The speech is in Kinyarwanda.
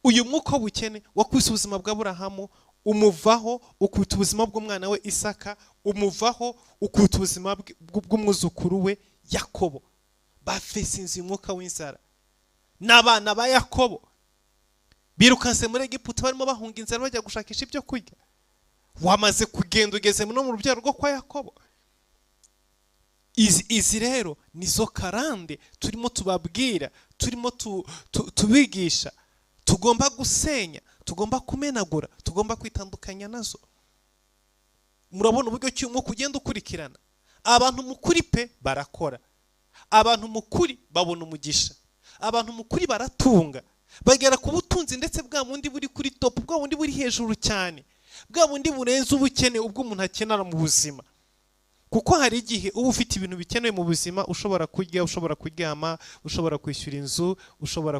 uyu mwuka w'ubukene wakubise ubuzima bwa Aburahamu umuvaho ukubita ubuzima bw'umwana we Isaka, umuvaho ukubita ubuzima bw'umwuzukuru we Yakobo. Bafesinze umwuka w'inzara. N'abana ba Yakobo birukanse muri Egiputa barimo bahunga inzara bajya gushakisha ibyo kurya. Wamaze kugenda ugeze no mu rubyaro rwo kwa Yakobo. Izi rero nizo karande turimo tubabwira, turimo tubigisha. Tugomba gusenya, tugomba kumenagura, tugomba kwitandukanya nazo. Murabona uburyo ki umwuka ugenda ukurikirana. Abantu mukuri pe barakora, abantu mukuri babona umugisha, abantu mukuri baratunga, bagera ku butunzi ndetse bwa bundi buri kuri top, bwa bundi buri hejuru cyane, bwa bundi burenze ubukene ubwo umuntu akenera mu buzima. Kuko hari igihe uba ufite ibintu bikenewe mu buzima, ushobora kurya, ushobora kuryama, ushobora kwishyura inzu, ushobora